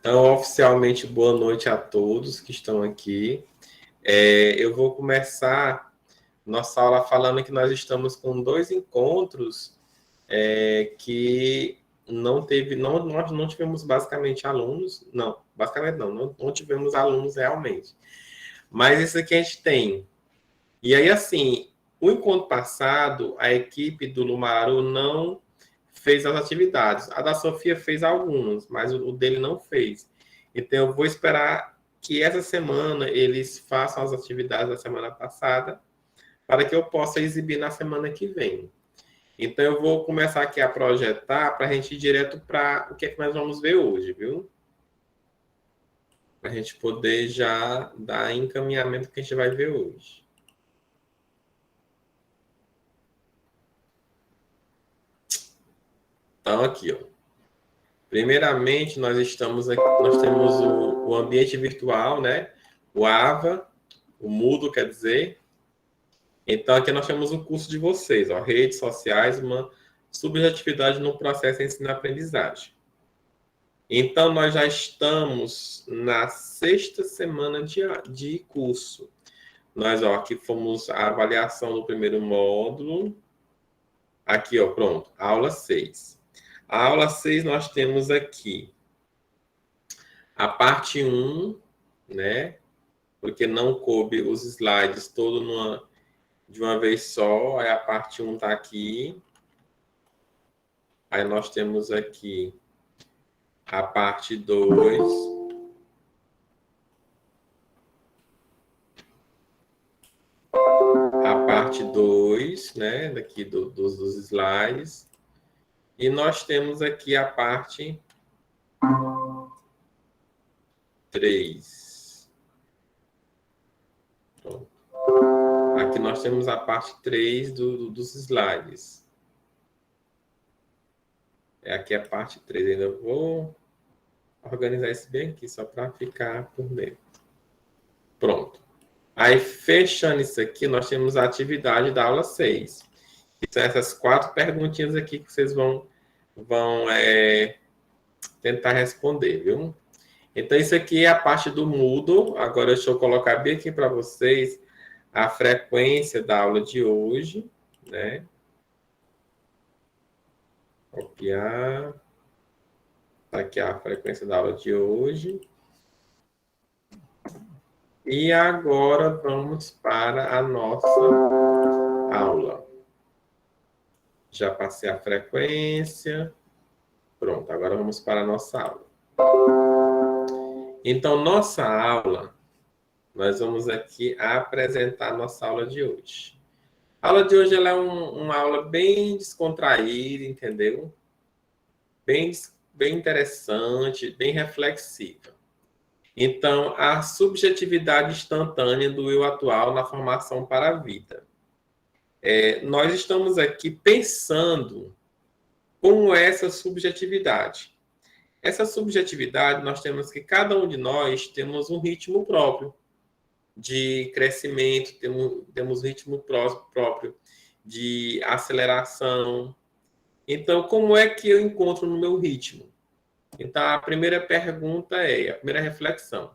Então, oficialmente, boa noite a todos que estão aqui. Eu vou começar nossa aula falando que nós estamos com 2 encontros que nós não tivemos basicamente alunos, não tivemos alunos realmente. Mas isso aqui a gente tem. E aí, assim, o encontro passado, a equipe do Lumaru não fez as atividades. A da Sofia fez algumas, mas o dele não fez. Então, eu vou esperar que essa semana eles façam as atividades da semana passada, para que eu possa exibir na semana que vem. Então, eu vou começar aqui a projetar para a gente ir direto para o que é que nós vamos ver hoje, viu? Para a gente poder já dar encaminhamento que a gente vai ver hoje. Então, aqui, ó. Primeiramente, nós temos o ambiente virtual, né? O AVA, o Moodle, quer dizer. Então, aqui nós temos o curso de vocês, ó, redes sociais, uma subjetividade no processo de ensino-aprendizagem. Então, nós já estamos na 6ª semana de curso. Nós, ó, aqui fomos a avaliação do primeiro módulo. Aqui, ó, pronto, aula 6. A aula 6 nós temos aqui a parte 1, né? Porque não coube os slides todos de uma vez só. Aí a parte 1 está aqui. Aí nós temos aqui a parte 2. A parte 2, né? Daqui dos slides. E nós temos aqui a parte 3. Pronto. Aqui nós temos a parte 3 dos slides. Aqui é a parte 3. Ainda vou organizar isso bem aqui, só para ficar por dentro. Pronto. Aí, fechando isso aqui, nós temos a atividade da aula 6. São essas 4 perguntinhas aqui que vocês vão tentar responder, viu? Então, isso aqui é a parte do Moodle. Agora, deixa eu colocar bem aqui para vocês a frequência da aula de hoje, né? Copiar. Tá aqui a frequência da aula de hoje. E agora vamos para a nossa aula. Já passei a frequência. Pronto, agora vamos para a nossa aula. Então, nossa aula, nós vamos aqui apresentar a nossa aula de hoje. A aula de hoje ela é uma aula bem descontraída, entendeu? Bem interessante, bem reflexiva. Então, a subjetividade instantânea do eu atual na formação para a vida. Nós estamos aqui pensando como é essa subjetividade. Essa subjetividade, nós temos que cada um de nós temos um ritmo próprio de crescimento, temos um ritmo próprio de aceleração. Então, como é que eu encontro no meu ritmo? Então, a primeira pergunta a primeira reflexão.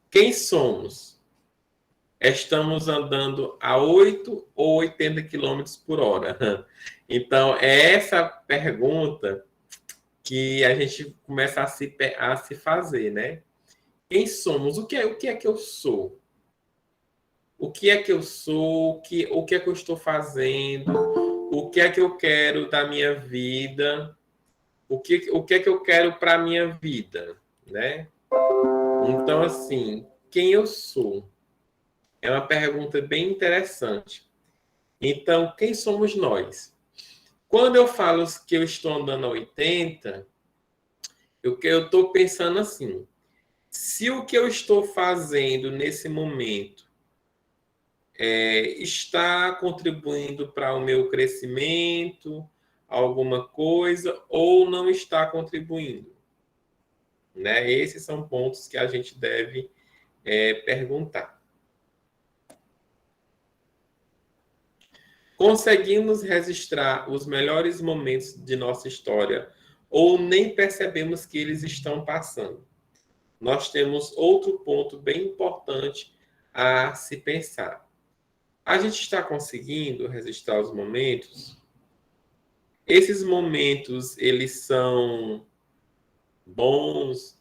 Quem somos? Estamos andando a 8 ou 80 km por hora? Então, é essa pergunta que a gente começa a se fazer, né? Quem somos? O que é que eu sou? O que é que eu sou? O que é que eu estou fazendo? O que é que eu quero da minha vida? O que é que eu quero para a minha vida, né? Então, assim, quem eu sou? É uma pergunta bem interessante. Então, quem somos nós? Quando eu falo que eu estou andando a 80, eu estou pensando assim, se o que eu estou fazendo nesse momento está contribuindo para o meu crescimento, alguma coisa, ou não está contribuindo, né? Esses são pontos que a gente deve perguntar. Conseguimos registrar os melhores momentos de nossa história ou nem percebemos que eles estão passando? nós temos outro ponto bem importante a se pensar. A gente está conseguindo registrar os momentos. Esses momentos, eles são bons,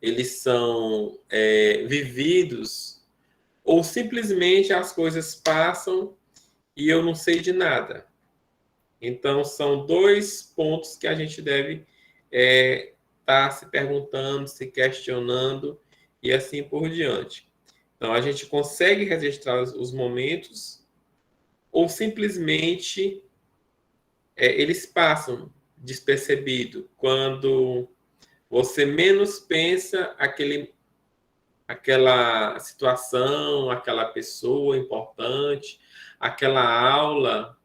eles são vividos, ou simplesmente as coisas passam e eu não sei de nada. Então, são dois pontos que a gente deve estar se perguntando, se questionando e assim por diante. Então, a gente consegue registrar os momentos ou simplesmente eles passam despercebido. Quando você menos pensa, aquela situação, aquela pessoa importante, aquela aula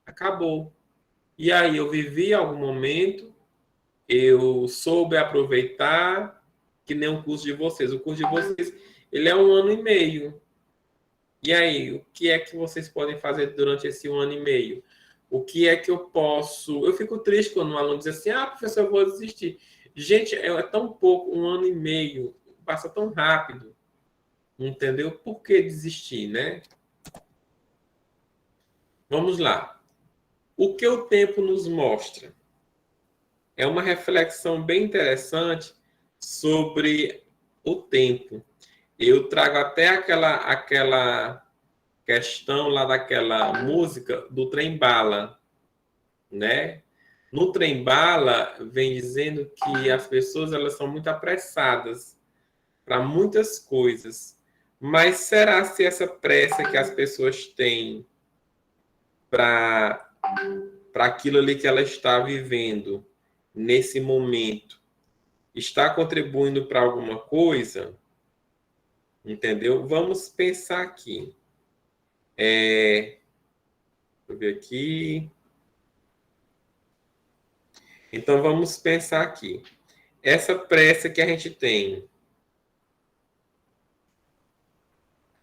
acabou. E aí eu vivi algum momento, eu soube aproveitar, que nem o curso de vocês. O curso de vocês, ele é 1 ano e meio. E aí, o que é que vocês podem fazer durante esse 1 ano e meio? O que é que eu posso... Eu fico triste quando um aluno diz assim, professor, eu vou desistir. Gente, é tão pouco, 1 ano e meio, passa tão rápido, entendeu? Por que desistir, né? Vamos lá. O que o tempo nos mostra? É uma reflexão bem interessante sobre o tempo. Eu trago até aquela questão lá daquela música do Trem Bala, né? No Trem Bala vem dizendo que as pessoas elas são muito apressadas para muitas coisas. Mas será se essa pressa que as pessoas têm para aquilo ali que ela está vivendo nesse momento está contribuindo para alguma coisa? Entendeu? Vamos pensar aqui. Deixa eu ver aqui. Então, vamos pensar aqui. Essa pressa que a gente tem,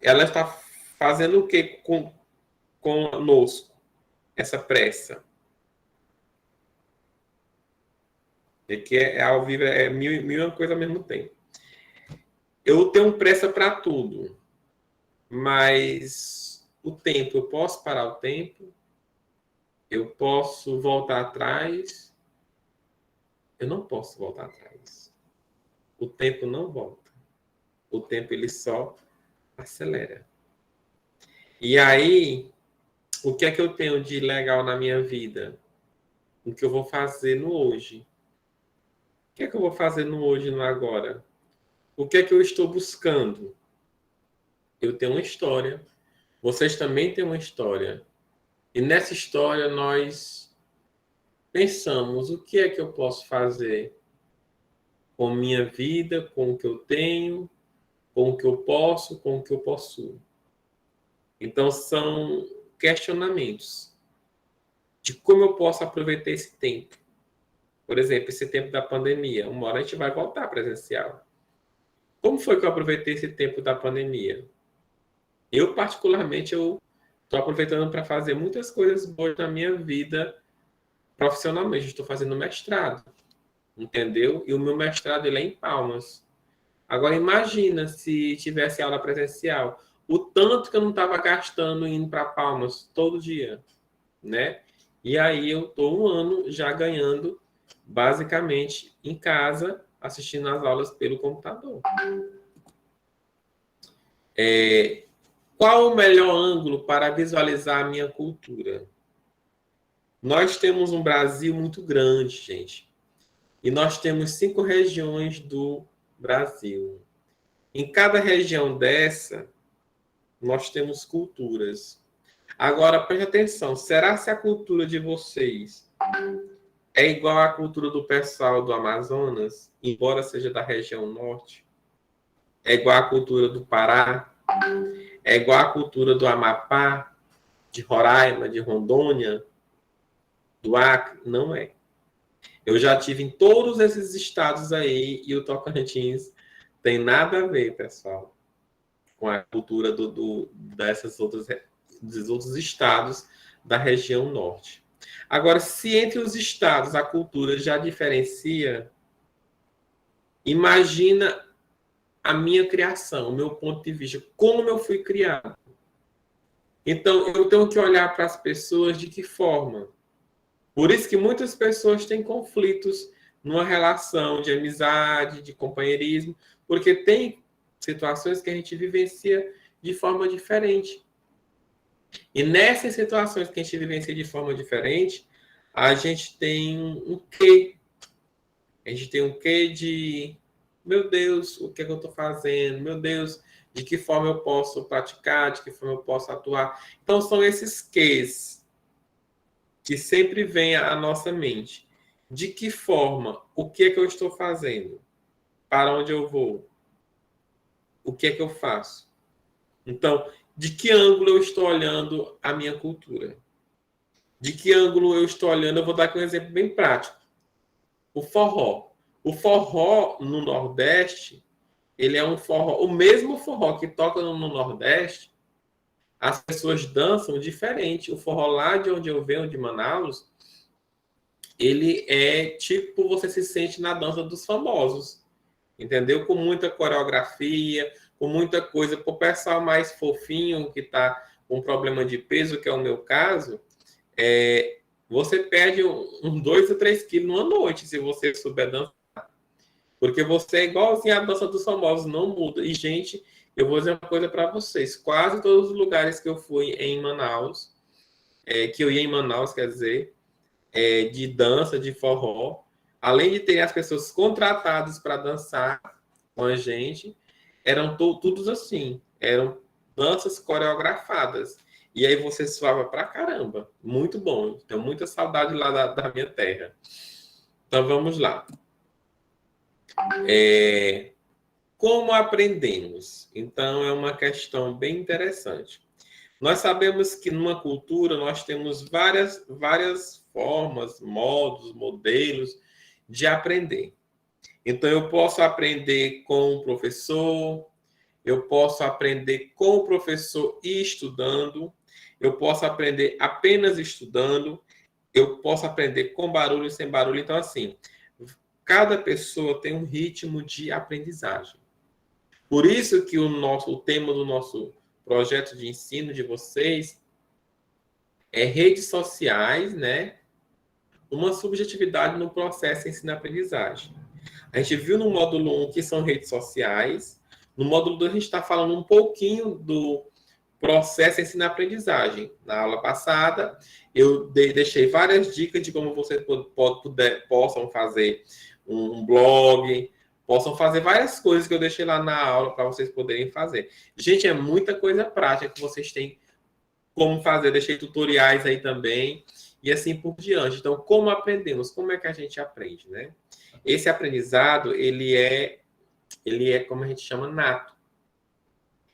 ela está fazendo o que conosco? Essa pressa. É que ao vivo é mil e uma coisa ao mesmo tempo. Eu tenho pressa para tudo, mas o tempo, eu posso parar o tempo? Eu posso voltar atrás? Eu não posso voltar atrás. O tempo não volta. O tempo ele só acelera. E aí, o que é que eu tenho de legal na minha vida? O que eu vou fazer no hoje? O que é que eu vou fazer no hoje, no agora? O que é que eu estou buscando? Eu tenho uma história. Vocês também têm uma história. E nessa história nós pensamos o que é que eu posso fazer com minha vida, com o que eu tenho, com o que eu posso, com o que eu possuo. Então são questionamentos de como eu posso aproveitar esse tempo. Por exemplo, esse tempo da pandemia. Uma hora a gente vai voltar presencial. Como foi que eu aproveitei esse tempo da pandemia? Eu, particularmente, eu estou aproveitando para fazer muitas coisas boas na minha vida profissionalmente. Estou fazendo mestrado, entendeu? E o meu mestrado ele é em Palmas. Agora, imagina se tivesse aula presencial. O tanto que eu não estava gastando indo para Palmas todo dia, né? E aí eu estou 1 ano já ganhando, basicamente, em casa, assistindo as aulas pelo computador. Qual o melhor ângulo para visualizar a minha cultura? Nós temos um Brasil muito grande, gente. E nós temos 5 regiões do Brasil. Em cada região dessa, nós temos culturas. Agora, preste atenção. Será se a cultura de vocês é igual à cultura do pessoal do Amazonas, embora seja da região norte? É igual à cultura do Pará? É igual à cultura do Amapá, de Roraima, de Rondônia, do Acre? Não é. Eu já tive em todos esses estados aí e o Tocantins tem nada a ver, pessoal, com a cultura dos outros estados da região norte. Agora, se entre os estados a cultura já diferencia, Imagina a minha criação, o meu ponto de vista, como eu fui criado. Então, eu tenho que olhar para as pessoas de que forma. Por isso que muitas pessoas têm conflitos numa relação de amizade, de companheirismo, porque tem situações que a gente vivencia de forma diferente. E nessas situações que a gente vivencia de forma diferente, a gente tem um quê? A gente tem um quê de, meu Deus, o que é que eu estou fazendo? Meu Deus, de que forma eu posso praticar? De que forma eu posso atuar? Então, são esses quês que sempre vêm à nossa mente. De que forma? O que é que eu estou fazendo? Para onde eu vou? O que é que eu faço? Então, de que ângulo eu estou olhando a minha cultura? De que ângulo eu estou olhando? Eu vou dar aqui um exemplo bem prático. O forró. O forró no Nordeste, ele é um forró, o mesmo forró que toca no Nordeste, as pessoas dançam diferente. O forró lá de onde eu venho, de Manaus, ele é tipo, você se sente na dança dos famosos, entendeu? Com muita coreografia, com muita coisa. Para o pessoal mais fofinho, que está com problema de peso, que é o meu caso, você perde uns 2 ou 3 quilos numa noite, se você souber dançar. Porque você é igualzinho à dança dos famosos, não muda. E, gente, eu vou dizer uma coisa para vocês. Quase todos os lugares que eu fui em Manaus, que eu ia em Manaus, quer dizer, de dança, de forró, além de ter as pessoas contratadas para dançar com a gente, eram todos assim. Eram danças coreografadas. E aí você suava pra caramba. Muito bom. Tenho muita saudade lá da minha terra. Então vamos lá. Como aprendemos? Então é uma questão bem interessante. Nós sabemos que numa cultura nós temos várias formas, modos, modelos de aprender. Então eu posso aprender com o professor, eu posso aprender com o professor e estudando, eu posso aprender apenas estudando, eu posso aprender com barulho e sem barulho. Então, assim, cada pessoa tem um ritmo de aprendizagem. Por isso que o tema do nosso projeto de ensino de vocês é redes sociais, né? Uma subjetividade no processo ensino-aprendizagem. A gente viu no módulo 1 que são redes sociais. No módulo 2 a gente está falando um pouquinho do processo ensino-aprendizagem. Na aula passada, eu deixei várias dicas de como vocês possam fazer um blog, possam fazer várias coisas que eu deixei lá na aula para vocês poderem fazer. Gente, é muita coisa prática que vocês têm como fazer. Deixei tutoriais aí também e assim por diante. Então, como aprendemos? Como é que a gente aprende, né? Esse aprendizado, ele é como a gente chama nato.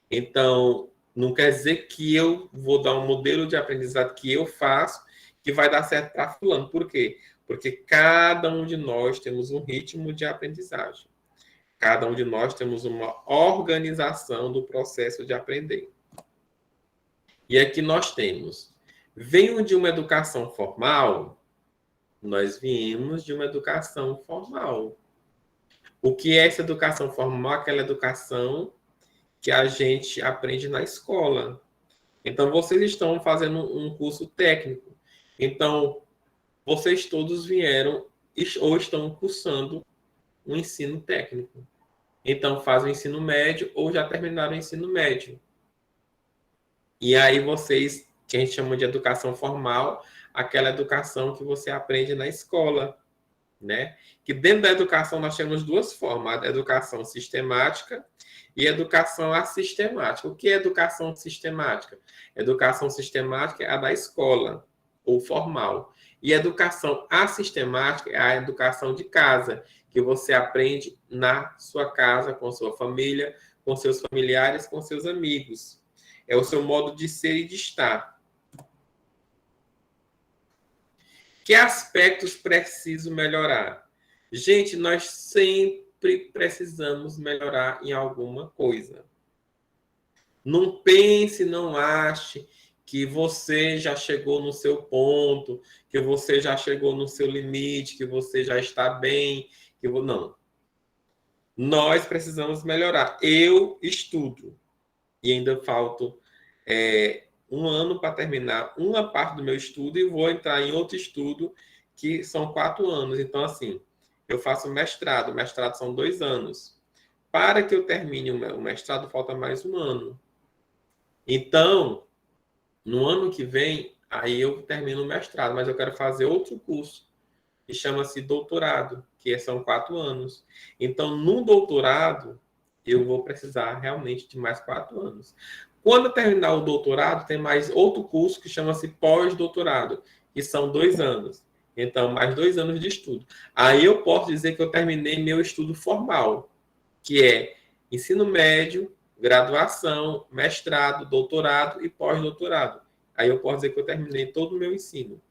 Então, não quer dizer que eu vou dar um modelo de aprendizado que eu faço que vai dar certo para fulano. Por quê? Porque cada um de nós temos um ritmo de aprendizagem. Cada um de nós temos uma organização do processo de aprender. E aqui nós temos, venho de uma educação formal, nós viemos de uma educação formal. O que é essa educação formal? Aquela educação que a gente aprende na escola. Então, vocês estão fazendo um curso técnico. Então, vocês todos vieram ou estão cursando um ensino técnico. Então, fazem o ensino médio ou já terminaram o ensino médio. E aí vocês, que a gente chama de educação formal, aquela educação que você aprende na escola, né? Que dentro da educação nós temos duas formas, a educação sistemática e educação assistemática. O que é educação sistemática? Educação sistemática é a da escola, ou formal. E educação assistemática é a educação de casa, que você aprende na sua casa, com sua família, com seus familiares, com seus amigos. É o seu modo de ser e de estar. Que aspectos preciso melhorar? Gente, nós sempre precisamos melhorar em alguma coisa. Não pense, não ache que você já chegou no seu ponto, que você já chegou no seu limite, que você já está bem, não. Nós precisamos melhorar. Eu estudo e ainda falto um ano para terminar uma parte do meu estudo e vou entrar em outro estudo que são 4 anos. Então, assim, eu faço mestrado. Mestrado são 2 anos. Para que eu termine o mestrado, falta mais um ano. Então, no ano que vem, aí eu termino o mestrado, mas eu quero fazer outro curso que chama-se doutorado, que são 4 anos. Então, no doutorado, eu vou precisar realmente de mais 4 anos. Quando eu terminar o doutorado, tem mais outro curso que chama-se pós-doutorado, que são 2 anos. Então, mais 2 anos de estudo. Aí eu posso dizer que eu terminei meu estudo formal, que é ensino médio, graduação, mestrado, doutorado e pós-doutorado. Aí eu posso dizer que eu terminei todo o meu ensino.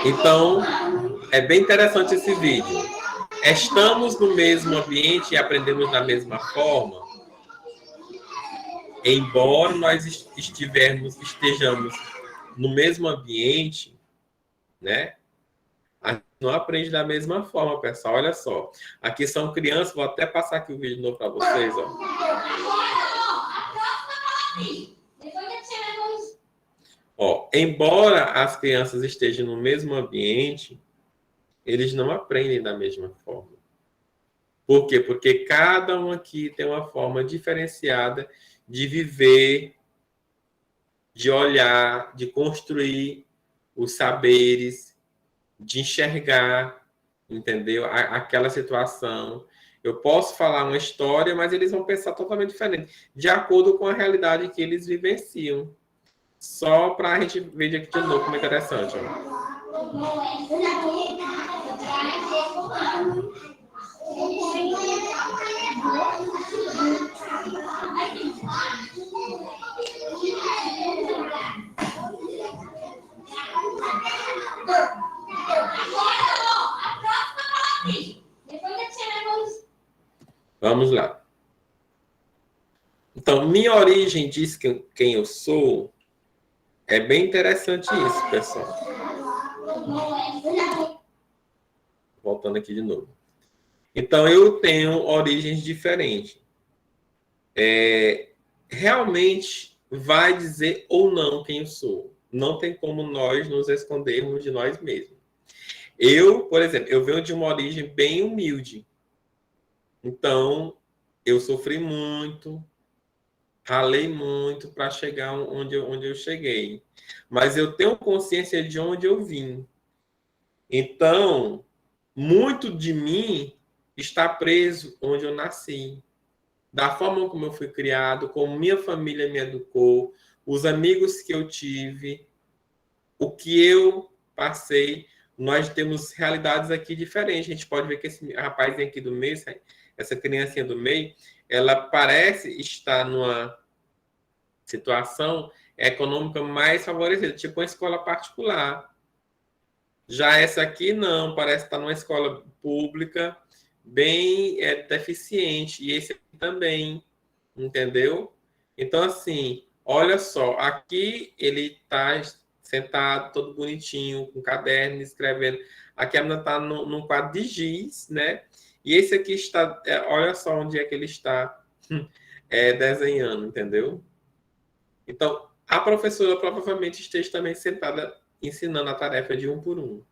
Então, é bem interessante esse vídeo. Estamos no mesmo ambiente e aprendemos da mesma forma? Embora nós estejamos no mesmo ambiente, né? A gente não aprende da mesma forma, pessoal. Olha só. Aqui são crianças, vou até passar aqui o vídeo de novo para vocês, ó. Ó, embora as crianças estejam no mesmo ambiente, eles não aprendem da mesma forma. Por quê? Porque cada um aqui tem uma forma diferenciada de viver, de olhar, de construir os saberes, de enxergar, entendeu? Aquela situação. Eu posso falar uma história, mas eles vão pensar totalmente diferente, de acordo com a realidade que eles vivenciam. Só para a gente ver aqui de novo como é interessante. Ó. Vamos lá. Então, minha origem diz quem eu sou. É bem interessante isso, pessoal. Voltando aqui de novo. Então, eu tenho origens diferentes. Realmente vai dizer ou não quem eu sou. Não tem como nós nos escondermos de nós mesmos. Eu, por exemplo, eu venho de uma origem bem humilde. Então, eu sofri muito, ralei muito para chegar onde eu cheguei. Mas eu tenho consciência de onde eu vim. Então, muito de mim está preso onde eu nasci. Da forma como eu fui criado, como minha família me educou, os amigos que eu tive, o que eu passei, nós temos realidades aqui diferentes. A gente pode ver que esse rapazinho aqui do meio, essa criancinha do meio, ela parece estar numa situação econômica mais favorecida, tipo uma escola particular. Já essa aqui não, parece estar numa escola pública bem deficiente, e esse aqui também, entendeu? Então, assim, olha só, aqui ele está sentado, todo bonitinho, com caderno, escrevendo. Aqui a menina está num quadro de giz, né? E esse aqui está, olha só onde é que ele está desenhando, entendeu? Então, a professora provavelmente esteja também sentada ensinando a tarefa de um por um.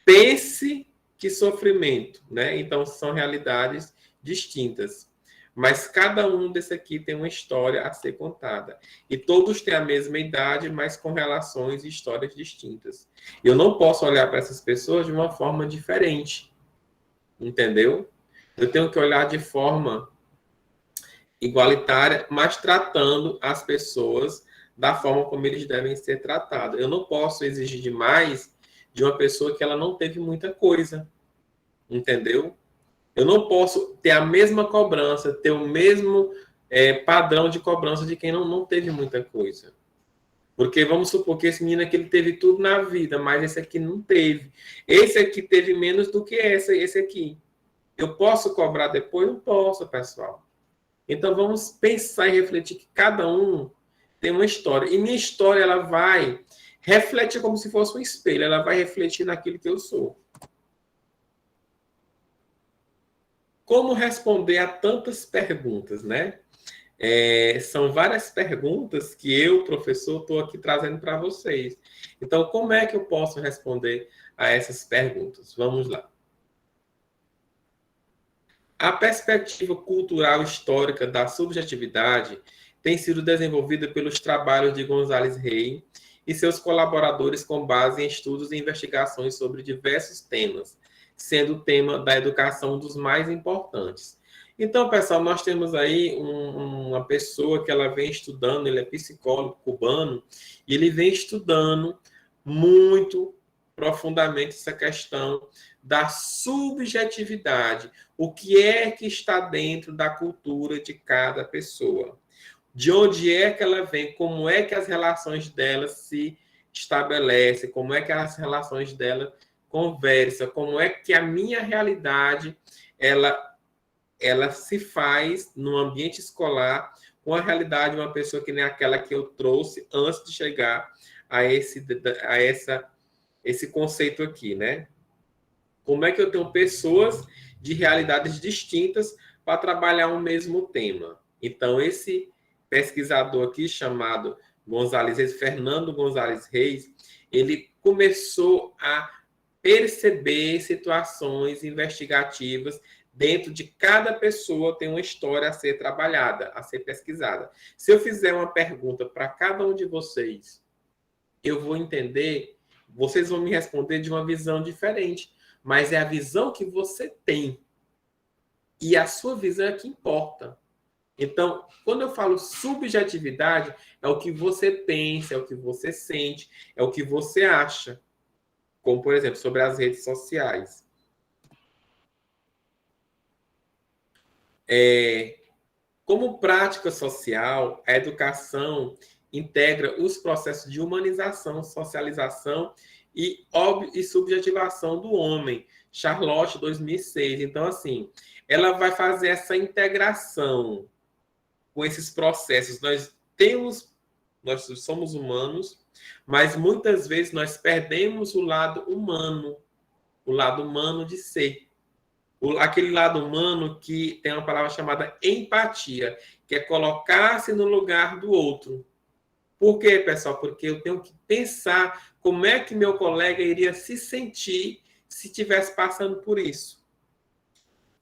Pense que sofrimento, né? Então, são realidades distintas. Mas cada um desse aqui tem uma história a ser contada. E todos têm a mesma idade, mas com relações e histórias distintas. Eu não posso olhar para essas pessoas de uma forma diferente. Entendeu? Eu tenho que olhar de forma igualitária, mas tratando as pessoas da forma como eles devem ser tratados. Eu não posso exigir demais de uma pessoa que ela não teve muita coisa, entendeu? Eu não posso ter a mesma cobrança, ter o mesmo padrão de cobrança de quem não teve muita coisa. Porque vamos supor que esse menino aqui ele teve tudo na vida, mas esse aqui não teve. Esse aqui teve menos do que esse aqui. Eu posso cobrar depois? Não posso, pessoal. Então, vamos pensar e refletir que cada um tem uma história. E minha história, ela vai reflete como se fosse um espelho, ela vai refletir naquilo que eu sou. Como responder a tantas perguntas, né? São várias perguntas que eu, professor, estou aqui trazendo para vocês. Então, como é que eu posso responder a essas perguntas? Vamos lá. A perspectiva cultural histórica da subjetividade tem sido desenvolvida pelos trabalhos de González Rey e seus colaboradores com base em estudos e investigações sobre diversos temas, sendo o tema da educação um dos mais importantes. Então, pessoal, nós temos aí uma pessoa que ela vem estudando, ele é psicólogo cubano, e ele vem estudando muito profundamente essa questão da subjetividade, o que é que está dentro da cultura de cada pessoa. De onde é que ela vem, como é que as relações dela se estabelecem, como é que as relações dela conversam, como é que a minha realidade ela se faz no ambiente escolar com a realidade de uma pessoa que nem aquela que eu trouxe antes de chegar a esse conceito aqui, né? Como é que eu tenho pessoas de realidades distintas para trabalhar o mesmo tema? Então, esse pesquisador aqui, chamado Fernando González Reis, ele começou a perceber situações investigativas dentro de cada pessoa tem uma história a ser trabalhada, a ser pesquisada. Se eu fizer uma pergunta para cada um de vocês, eu vou entender, vocês vão me responder de uma visão diferente, mas é a visão que você tem. E a sua visão é que importa. Então, quando eu falo subjetividade, é o que você pensa, é o que você sente, é o que você acha. Como, por exemplo, sobre as redes sociais. Como prática social, a educação integra os processos de humanização, socialização e subjetivação do homem. Charlotte, 2006. Então, assim, ela vai fazer essa integração com esses processos. Nós somos humanos, mas muitas vezes nós perdemos o lado humano de ser. Aquele lado humano que tem uma palavra chamada empatia, que é colocar-se no lugar do outro. Por quê, pessoal? Porque eu tenho que pensar como é que meu colega iria se sentir se estivesse passando por isso.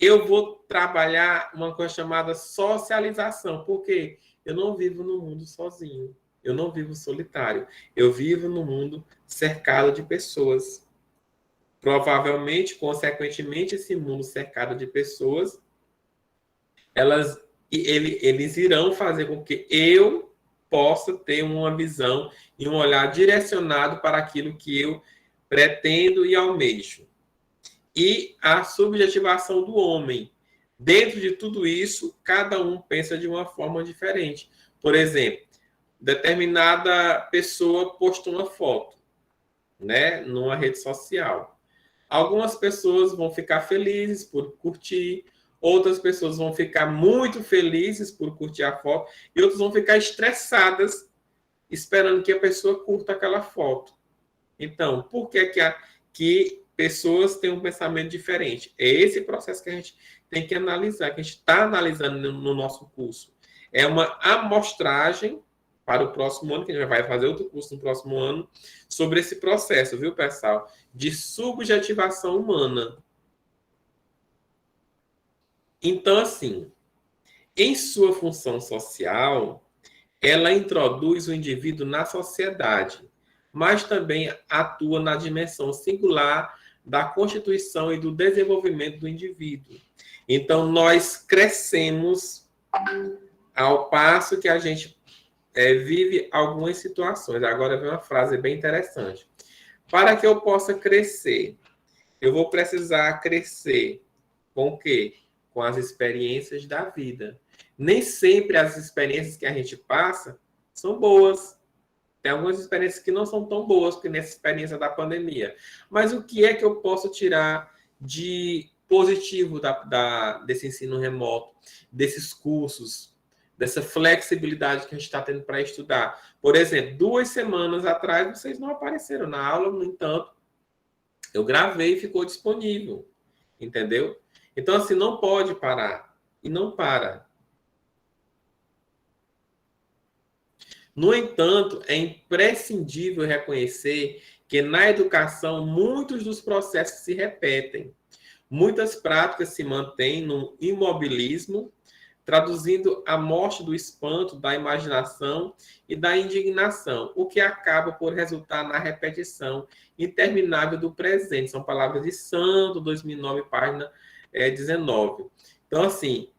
Eu vou trabalhar uma coisa chamada socialização, porque eu não vivo no mundo sozinho, eu não vivo solitário, eu vivo no mundo cercado de pessoas. Provavelmente, consequentemente, esse mundo cercado de pessoas, eles irão fazer com que eu possa ter uma visão e um olhar direcionado para aquilo que eu pretendo e almejo. E a subjetivação do homem. Dentro de tudo isso, cada um pensa de uma forma diferente. Por exemplo, determinada pessoa postou uma foto, né, numa rede social. Algumas pessoas vão ficar felizes por curtir, outras pessoas vão ficar muito felizes por curtir a foto e outras vão ficar estressadas esperando que a pessoa curta aquela foto. Então, por que pessoas têm um pensamento diferente? É esse processo que a gente tem que analisar, que a gente está analisando no nosso curso. É uma amostragem para o próximo ano, que a gente vai fazer outro curso no próximo ano, sobre esse processo, viu, pessoal? De subjetivação humana. Então, assim, em sua função social, ela introduz o indivíduo na sociedade, mas também atua na dimensão singular da constituição e do desenvolvimento do indivíduo. Então, nós crescemos ao passo que a gente vive algumas situações. Agora vem uma frase bem interessante. Para que eu possa crescer, eu vou precisar crescer com o quê? Com as experiências da vida. Nem sempre as experiências que a gente passa são boas. Tem algumas experiências que não são tão boas que nessa experiência da pandemia. Mas o que é que eu posso tirar de positivo desse ensino remoto, desses cursos, dessa flexibilidade que a gente está tendo para estudar? Por exemplo, 2 semanas atrás, vocês não apareceram na aula, no entanto, eu gravei e ficou disponível. Entendeu? Então, assim, não pode parar. E não para. No entanto, é imprescindível reconhecer que na educação muitos dos processos se repetem. Muitas práticas se mantêm no imobilismo, traduzindo a morte do espanto, da imaginação e da indignação, o que acaba por resultar na repetição interminável do presente. São palavras de Santo, 2009, página 19. Então, assim,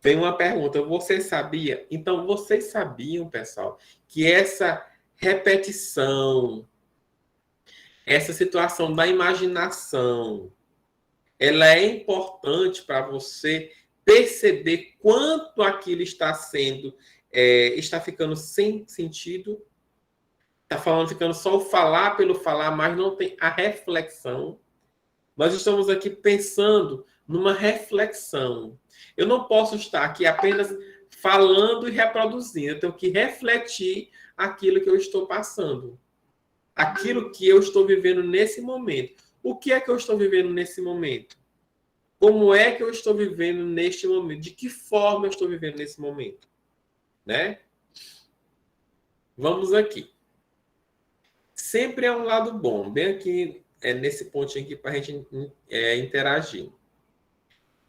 tem uma pergunta, você sabia? Então, vocês sabiam, pessoal, que essa repetição, essa situação da imaginação, ela é importante para você perceber quanto aquilo está sendo, está ficando sem sentido, está falando, ficando só o falar pelo falar, mas não tem a reflexão. Nós estamos aqui pensando numa reflexão. Eu não posso estar aqui apenas falando e reproduzindo. Eu tenho que refletir aquilo que eu estou passando. Aquilo que eu estou vivendo nesse momento. O que é que eu estou vivendo nesse momento? Como é que eu estou vivendo neste momento? De que forma eu estou vivendo nesse momento? Né? Vamos aqui. Sempre é um lado bom. Bem aqui, nesse pontinho aqui para a gente interagir.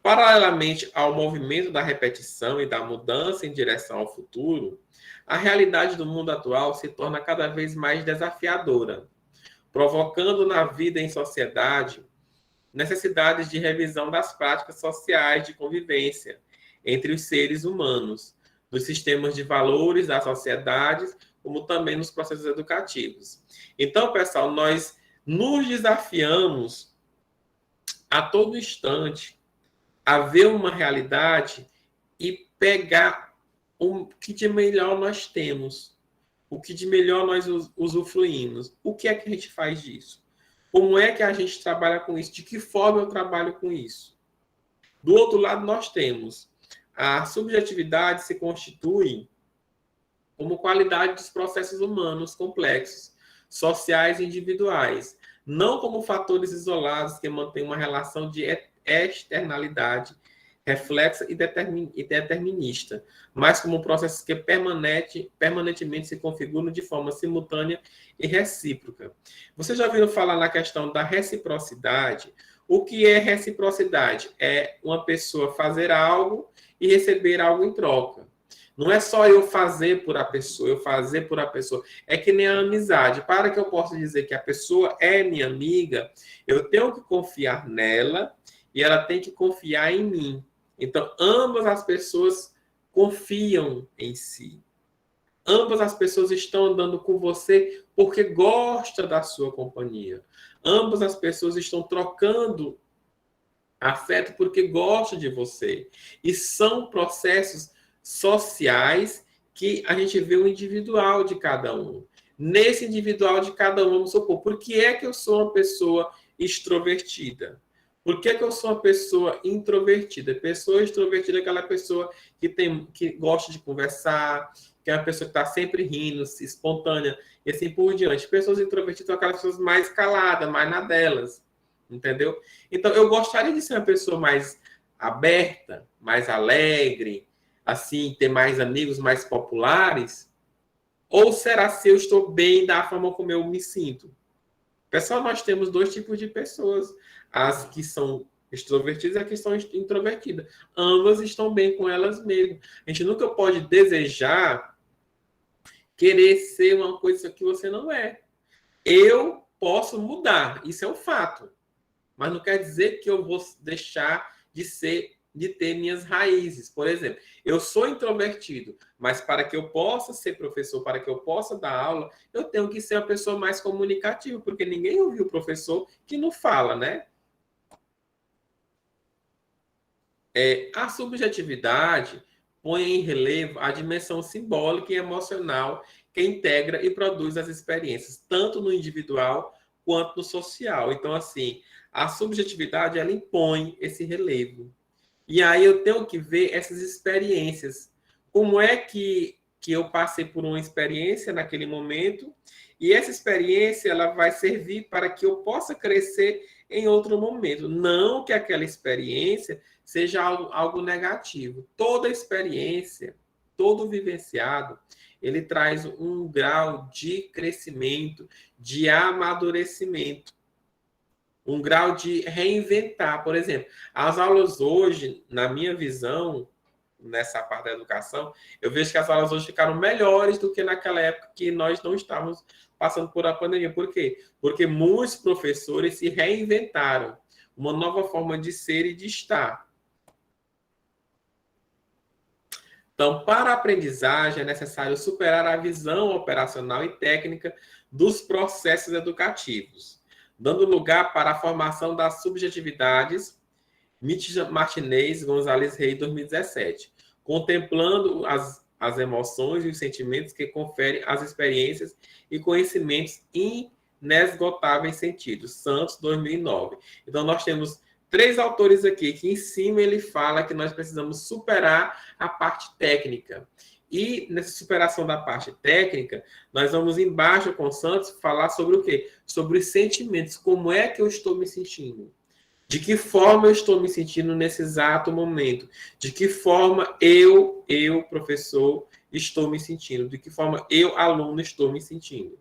Paralelamente ao movimento da repetição e da mudança em direção ao futuro, a realidade do mundo atual se torna cada vez mais desafiadora, provocando na vida em sociedade necessidades de revisão das práticas sociais de convivência entre os seres humanos, dos sistemas de valores das sociedades, como também nos processos educativos. Então, pessoal, nós nos desafiamos a todo instante a ver uma realidade e pegar o que de melhor nós temos, o que de melhor nós usufruímos. O que é que a gente faz disso? Como é que a gente trabalha com isso? De que forma eu trabalho com isso? Do outro lado, nós temos a subjetividade se constitui como qualidade dos processos humanos complexos, sociais e individuais, não como fatores isolados que mantêm uma relação de externalidade reflexa e determinista, mas como processos que permanentemente se configuram de forma simultânea e recíproca. Vocês já ouviram falar na questão da reciprocidade? O que é reciprocidade? É uma pessoa fazer algo e receber algo em troca. Não é só eu fazer por a pessoa, eu fazer por a pessoa. É que nem a amizade. Para que eu possa dizer que a pessoa é minha amiga, eu tenho que confiar nela e ela tem que confiar em mim. Então, ambas as pessoas confiam em si. Ambas as pessoas estão andando com você porque gostam da sua companhia. Ambas as pessoas estão trocando afeto porque gostam de você. E são processos sociais que a gente vê o individual de cada um. Nesse individual de cada um, vamos supor, por que é que eu sou uma pessoa extrovertida? Por que eu sou uma pessoa introvertida? Pessoa extrovertida é aquela pessoa que gosta de conversar, que é uma pessoa que está sempre rindo, espontânea, e assim por diante. Pessoas introvertidas são aquelas pessoas mais caladas, mais na delas, entendeu? Então, eu gostaria de ser uma pessoa mais aberta, mais alegre, assim, ter mais amigos mais populares? Ou será se eu estou bem da forma como eu me sinto? Pessoal, nós temos dois tipos de pessoas. As que são extrovertidas e as que são introvertidas. Ambas estão bem com elas mesmas. A gente nunca pode desejar querer ser uma coisa que você não é. Eu posso mudar, isso é um fato. Mas não quer dizer que eu vou deixar de ter minhas raízes. Por exemplo, eu sou introvertido, mas para que eu possa ser professor, para que eu possa dar aula, eu tenho que ser uma pessoa mais comunicativa, porque ninguém ouviu o professor que não fala, né? A subjetividade põe em relevo a dimensão simbólica e emocional que integra e produz as experiências, tanto no individual quanto no social. Então, assim, a subjetividade, ela impõe esse relevo. E aí eu tenho que ver essas experiências. Como é que que eu passei por uma experiência naquele momento, e essa experiência ela vai servir para que eu possa crescer em outro momento. Não que aquela experiência seja algo negativo. Toda experiência, todo vivenciado, ele traz um grau de crescimento, de amadurecimento, um grau de reinventar. Por exemplo, as aulas hoje, na minha visão, nessa parte da educação, eu vejo que as aulas hoje ficaram melhores do que naquela época que nós não estávamos passando por a pandemia. Por quê? Porque muitos professores se reinventaram, uma nova forma de ser e de estar. Então, para a aprendizagem, é necessário superar a visão operacional e técnica dos processos educativos, dando lugar para a formação das subjetividades, Martinez, Gonzalez Rey, 2017, contemplando as emoções e os sentimentos que conferem as experiências e conhecimentos inesgotáveis sentidos, Santos, 2009. Então, nós temos 3 autores aqui, que em cima ele fala que nós precisamos superar a parte técnica. E nessa superação da parte técnica, nós vamos embaixo com o Santos falar sobre o quê? Sobre os sentimentos, como é que eu estou me sentindo? De que forma eu estou me sentindo nesse exato momento? De que forma eu, professor, estou me sentindo? De que forma eu, aluno, estou me sentindo?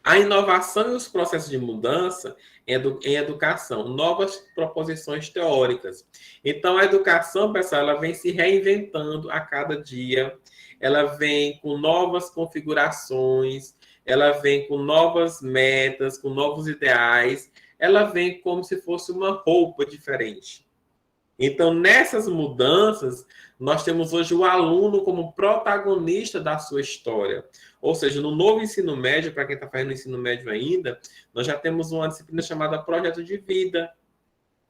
A inovação e os processos de mudança em educação, novas proposições teóricas. Então, a educação, pessoal, ela vem se reinventando a cada dia, ela vem com novas configurações, ela vem com novas metas, com novos ideais, ela vem como se fosse uma roupa diferente. Então, nessas mudanças, nós temos hoje o aluno como protagonista da sua história. Ou seja, no novo ensino médio, para quem está fazendo ensino médio ainda, nós já temos uma disciplina chamada Projeto de Vida.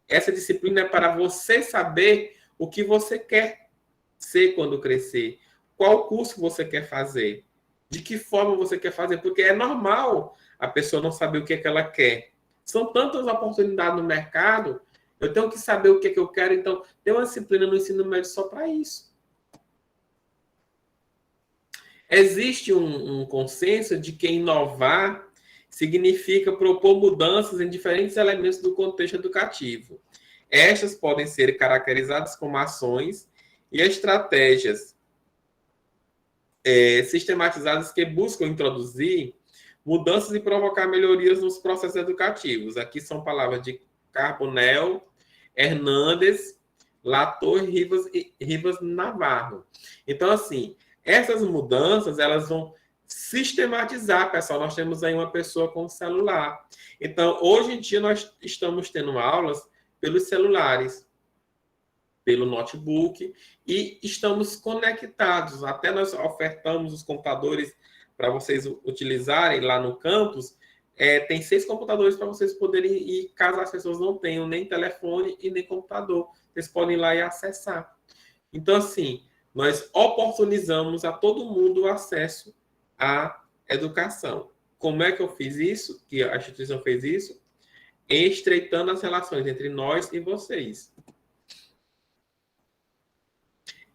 Essa disciplina é para você saber o que você quer ser quando crescer, qual curso você quer fazer, de que forma você quer fazer, porque é normal a pessoa não saber o que é que ela quer. São tantas oportunidades no mercado, eu tenho que saber o que é que eu quero, então tem uma disciplina no ensino médio só para isso. Existe um consenso de que inovar significa propor mudanças em diferentes elementos do contexto educativo. Estas podem ser caracterizadas como ações e estratégias sistematizadas que buscam introduzir mudanças e provocar melhorias nos processos educativos. Aqui são palavras de Carbonell, Hernandes, Latour e Rivas Navarro. Então, assim, essas mudanças, elas vão sistematizar, pessoal. Nós temos aí uma pessoa com celular. Então, hoje em dia, nós estamos tendo aulas pelos celulares, pelo notebook, e estamos conectados. Até nós ofertamos os computadores para vocês utilizarem lá no campus. Tem 6 computadores para vocês poderem ir, caso as pessoas não tenham nem telefone e nem computador. Vocês podem ir lá e acessar. Então, assim, nós oportunizamos a todo mundo o acesso à educação. Como é que eu fiz isso? Que a instituição fez isso? Estreitando as relações entre nós e vocês.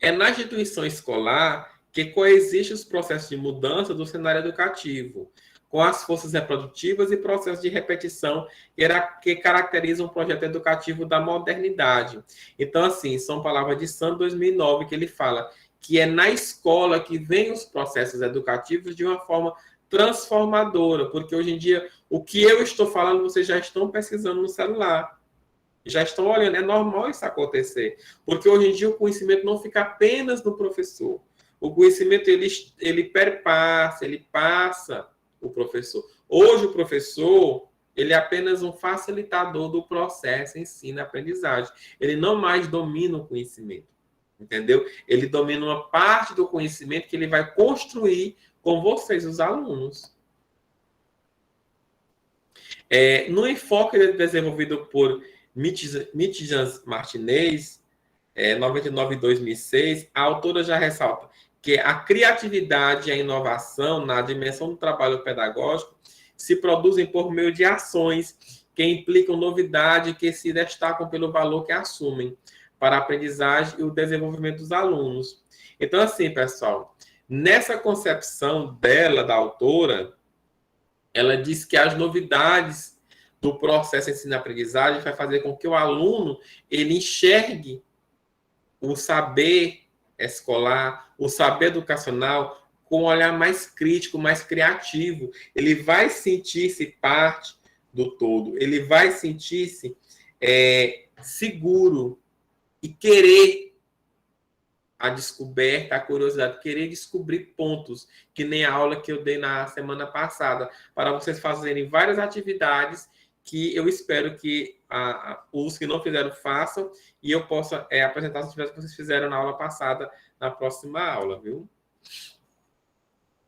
É na instituição escolar que coexistem os processos de mudança do cenário educativo, com as forças reprodutivas e processos de repetição que caracterizam o projeto educativo da modernidade. Então, assim, são palavras de Sand 2009, que ele fala que é na escola que vem os processos educativos de uma forma transformadora, porque hoje em dia, o que eu estou falando, vocês já estão pesquisando no celular, já estão olhando, é normal isso acontecer, porque hoje em dia o conhecimento não fica apenas no professor, o conhecimento ele perpassa, ele passa o professor. Hoje o professor, ele é apenas um facilitador do processo ensino-aprendizagem. Ele não mais domina o conhecimento, entendeu? Ele domina uma parte do conhecimento que ele vai construir com vocês, os alunos. No enfoque desenvolvido por Mitjans Martinez, 99 e 2006, a autora já ressalta que a criatividade e a inovação na dimensão do trabalho pedagógico se produzem por meio de ações que implicam novidade e que se destacam pelo valor que assumem para a aprendizagem e o desenvolvimento dos alunos. Então, assim, pessoal, nessa concepção dela, da autora, ela diz que as novidades do processo ensino-aprendizagem vai fazer com que o aluno ele enxergue o saber escolar, o saber educacional com um olhar mais crítico, mais criativo. Ele vai sentir-se parte do todo, ele vai sentir-se seguro e querer a descoberta, a curiosidade, querer descobrir pontos, que nem a aula que eu dei na semana passada, para vocês fazerem várias atividades que eu espero que os que não fizeram façam e eu possa apresentar as atividades que vocês fizeram na aula passada, na próxima aula, viu?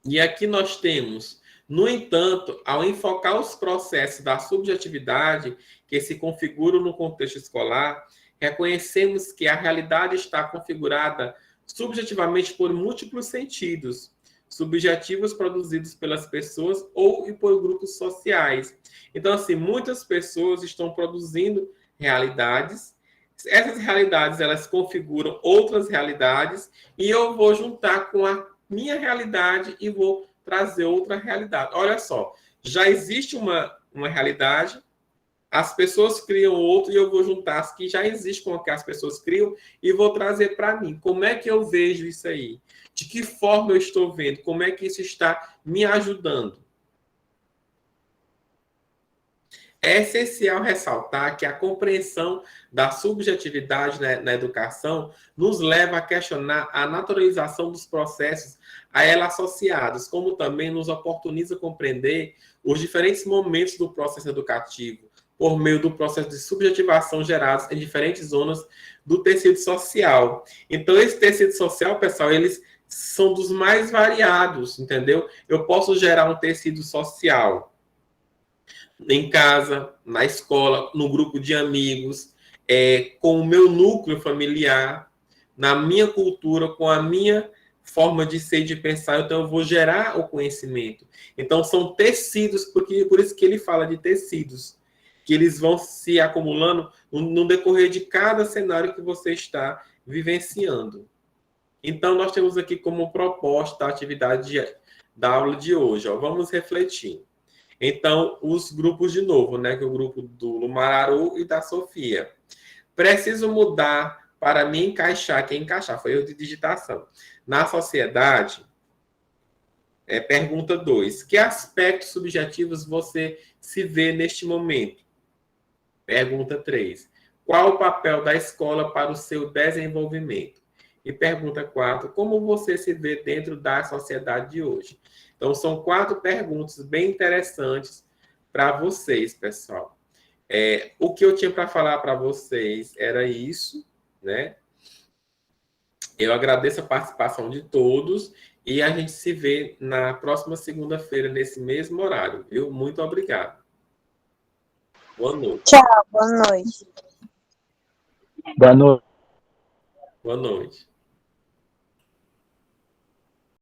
E aqui nós temos, no entanto, ao enfocar os processos da subjetividade que se configuram no contexto escolar, reconhecemos que a realidade está configurada subjetivamente por múltiplos sentidos, subjetivos produzidos pelas pessoas ou por grupos sociais. Então, assim, muitas pessoas estão produzindo realidades. Essas realidades, elas configuram outras realidades e eu vou juntar com a minha realidade e vou trazer outra realidade. Olha só, já existe uma realidade, as pessoas criam outro e eu vou juntar as que já existem com o que as pessoas criam e vou trazer para mim. Como é que eu vejo isso aí? De que forma eu estou vendo? Como é que isso está me ajudando? É essencial ressaltar que a compreensão da subjetividade na educação nos leva a questionar a naturalização dos processos a ela associados, como também nos oportuniza compreender os diferentes momentos do processo educativo, por meio do processo de subjetivação gerados em diferentes zonas do tecido social. Então, esse tecido social, pessoal, eles são dos mais variados, entendeu? Eu posso gerar um tecido social em casa, na escola, no grupo de amigos, com o meu núcleo familiar, na minha cultura, com a minha forma de ser e de pensar, então eu vou gerar o conhecimento. Então são tecidos, porque por isso que ele fala de tecidos, que eles vão se acumulando no decorrer de cada cenário que você está vivenciando. Então nós temos aqui como proposta a atividade da aula de hoje. Ó, vamos refletir. Então, os grupos de novo, né? Que é o grupo do Lumararu e da Sofia. Preciso mudar para me encaixar, que é encaixar, foi erro de digitação. Na sociedade, pergunta 2. Que aspectos subjetivos você se vê neste momento? Pergunta 3. Qual o papel da escola para o seu desenvolvimento? E pergunta 4. Como você se vê dentro da sociedade de hoje? Então, são 4 perguntas bem interessantes para vocês, pessoal. O que eu tinha para falar para vocês era isso, né? Eu agradeço a participação de todos e a gente se vê na próxima segunda-feira, nesse mesmo horário, viu? Muito obrigado. Boa noite. Tchau, boa noite. Boa noite. Boa noite.